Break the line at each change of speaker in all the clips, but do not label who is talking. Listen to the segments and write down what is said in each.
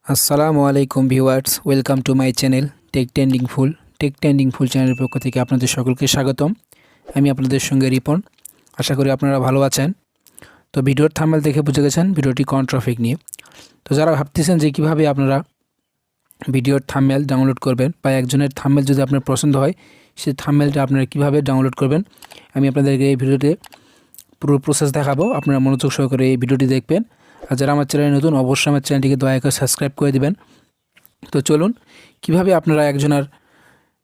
আসসালামু আলাইকুম viewers, welcome to my channel tech trending full চ্যানেলের পক্ষ থেকে আপনাদের সকলকে স্বাগতম। আমি আপনাদের সঙ্গে রিপন। আশা করি আপনারা ভালো আছেন। তো ভিডিওর থাম্বনেল দেখে বুঝে গেছেন ভিডিওটি কোন টপিক নিয়ে। তো যারা ভাবতেছেন যে কীভাবে আপনারা ভিডিওর থাম্বনেল ডাউনলোড করবেন বা একজনের থাম্বনেল যদি আপনার পছন্দ হয় সেই থাম্বনেলটা আপনারা কীভাবে ডাউনলোড করবেন, আমি আপনাদেরকে এই ভিডিওতে পুরো প্রসেস দেখাবো। আপনারা মনোযোগ সহকারে এই ভিডিওটি দেখবেন। আর যারা আমার চ্যানেলে নতুন, অবশ্যই আমার চ্যানেলটিকে দয়া করে সাবস্ক্রাইব করে দিবেন। তো চলুন, কিভাবে আপনারা একজনের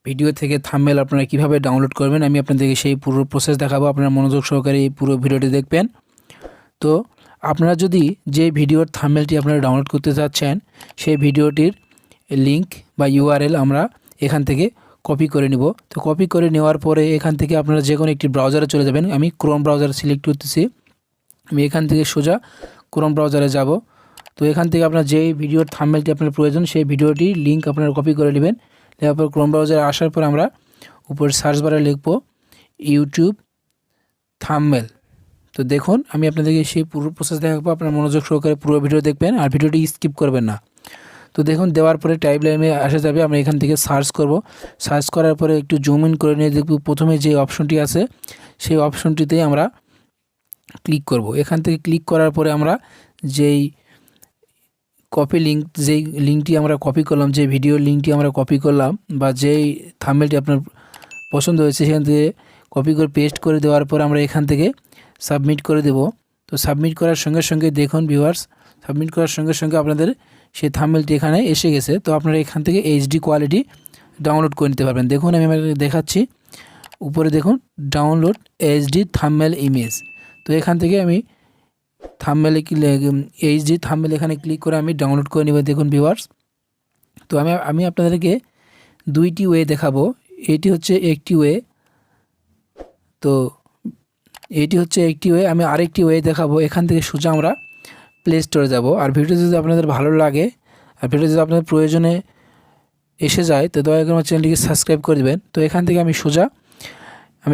ভিডিও থেকে থাম্বনেল আপনারা কিভাবে ডাউনলোড করবেন, আমি আপনাদেরকে সেই পুরো প্রসেস দেখাবো। আপনারা মনোযোগ সহকারে এই পুরো ভিডিওটি দেখবেন। তো আপনারা যদি যে ভিডিওর থাম্বনেলটি আপনারা ডাউনলোড করতে চাচ্ছেন সেই ভিডিওটির লিংক বা ইউআরএল আমরা এখান থেকে কপি করে নিব। তো কপি করে নেওয়ার পরে এখান থেকে আপনারা যে কোনো একটি ব্রাউজারে চলে যাবেন। আমি ক্রোম ব্রাউজার সিলেক্ট করতেছি। আমি এখান থেকে সোজা ক্রোম ব্রাউজারে যাব। তো এখান থেকে আপনার যেই ভিডিওর থাম্বনেলটি আপনার প্রয়োজন সেই ভিডিওটির লিঙ্ক আপনারা কপি করে নেবেন। নেওয়ার পর ক্রোম ব্রাউজারে আসার পর আমরা উপর সার্চ বারে লিখব ইউটিউব থাম্বনেল। তো দেখুন, আমি আপনাদেরকে সেই পুরো প্রসেস দেখাবো। আপনার মনোযোগ সহকারে পুরো ভিডিও দেখবেন আর ভিডিওটি স্কিপ করবেন না। তো দেখুন, দেওয়ার পরে টাইপ লাইনে আসা যাবে। আমরা এখান থেকে সার্চ করব। সার্চ করার পরে একটু জুম ইন করে নিয়ে দেখব প্রথমে যে অপশনটি আছে সেই অপশনটিতেই আমরা ক্লিক করব। এখান থেকে ক্লিক করার পরে আমরা যেই যেই লিঙ্কটি আমরা কপি করলাম, যে ভিডিওর লিঙ্কটি আমরা কপি করলাম বা যেই থাম্বনেলটি আপনার পছন্দ হয়েছে সেখান থেকে কপি করে পেস্ট করে দেওয়ার পর আমরা এখান থেকে সাবমিট করে দেব। তো সাবমিট করার সঙ্গে সঙ্গে দেখুন ভিউয়ার্স, সাবমিট করার সঙ্গে সঙ্গে আপনাদের সেই থাম্বনেলটি এখানে এসে গেছে। তো আপনারা এখান থেকে এইচডি কোয়ালিটি ডাউনলোড করে নিতে পারবেন। দেখুন, আমি আপনাদের দেখাচ্ছি। উপরে দেখুন ডাউনলোড এইচডি থাম্বনেল ইমেজ। তো এখান থেকে আমি থাম্বনেলে এইচডি থাম্বনেল এখানে ক্লিক করে আমি ডাউনলোড করে নেব। দেখুন ভিউয়ার্স, তো আমি আপনাদেরকে দুইটি ওয়ে দেখাবো। এটি হচ্ছে একটি ওয়ে। তো এটি হচ্ছে একটি ওয়ে। আমি আরেকটি ওয়ে দেখাবো। এখান থেকে সোজা আমরা প্লে স্টোরে যাব। আর ভিডিও যদি আপনাদের ভালো লাগে আর ভিডিও যদি আপনাদের প্রয়োজনে এসে যায় তো দয়া করে আমার চ্যানেলটিকে সাবস্ক্রাইব করে দেবেন। তো এখান থেকে আমি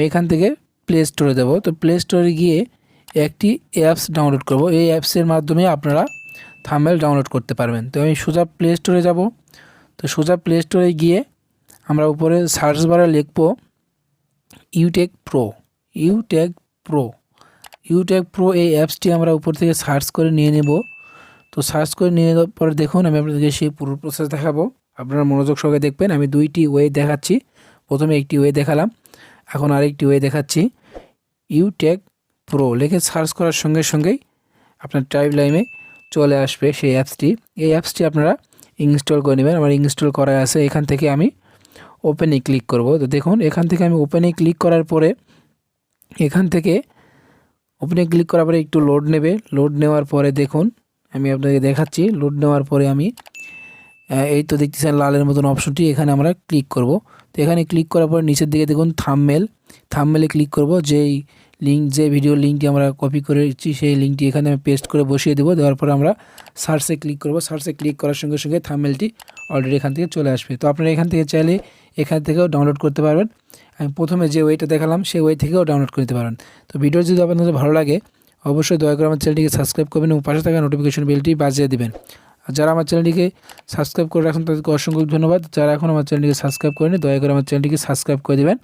এখান থেকে প্লে স্টোরে যাব। তো প্লে স্টোরে গিয়ে একটি অ্যাপস ডাউনলোড করব। এই অ্যাপসের মাধ্যমে আপনারা থাম্বনেল ডাউনলোড করতে পারবেন। তো আমি সোজা প্লে স্টোরে যাব। তো সোজা প্লে স্টোরে গিয়ে আমরা উপরে সার্চ বারে লিখব ইউটেক প্রো। ইউটেক প্রো এই অ্যাপসটি আমরা উপর থেকে সার্চ করে নিয়ে নেব। তো সার্চ করে নিয়ে নেওয়ার পরে দেখুন, আমি আপনাদেরকে সেই পুরো প্রসেস দেখাবো। আপনারা মনোযোগ সহকারে দেখবেন। আমি দুইটি ওয়ে দেখাচ্ছি। প্রথমে একটি ওয়ে দেখালাম, এখন আরেকটি ওয়ে দেখাচ্ছি। ইউটেক প্রো লিখে সার্চ করার সঙ্গে সঙ্গেই আপনার টাইপ লাইনে চলে আসবে সেই অ্যাপসটি। এই অ্যাপসটি আপনারা ইনস্টল করে নেবেন। আমার ইনস্টল করা আছে। এখান থেকে আমি ওপেনে ক্লিক করব। তো দেখুন, এখান থেকে আমি ওপেনে ক্লিক করার পরে একটু লোড নেবে। লোড নেওয়ার পরে দেখুন, আমি আপনাকে দেখাচ্ছি। লোড নেওয়ার পরে আমি এই তো দেখতেছেন লালের মতন অপশনটি, এখানে আমরা ক্লিক করব। তো এখানে ক্লিক করার পরে নিচের দিকে দেখুন থাম্বনেলে ক্লিক করব। যে ভিডিও লিঙ্কটি আমরা কপি করেছি সেই লিঙ্কটি এখানে আমি পেস্ট করে বসিয়ে দেবো। দেওয়ার পর আমরা সার্চে ক্লিক করব। সার্চে ক্লিক করার সঙ্গে সঙ্গে থাম্বনেলটি অলরেডি এখান থেকে চলে আসবে। তো আপনারা এখান থেকে চাইলে এখান থেকেও ডাউনলোড করতে পারবেন। আমি প্রথমে যে ওয়েটা দেখালাম সেই ওয়ে থেকেও ডাউনলোড করতে পারেন। তো ভিডিও যদি আপনাদের ভালো লাগে অবশ্যই দয়া করে আমার চ্যানেলটিকে সাবস্ক্রাইব করবেন এবং পাশে থাকা নোটিফিকেশন বেলটি বাজিয়ে দেবেন। আর যারা আমার চ্যানেলটিকে সাবস্ক্রাইব করে রাখেন তাদেরকে অসংখ্য ধন্যবাদ। যারা এখন আমার চ্যানেলটিকে সাবস্ক্রাইব করেনি দয়া করে আমার চ্যানেলটিকে সাবস্ক্রাইব করে দেবেন।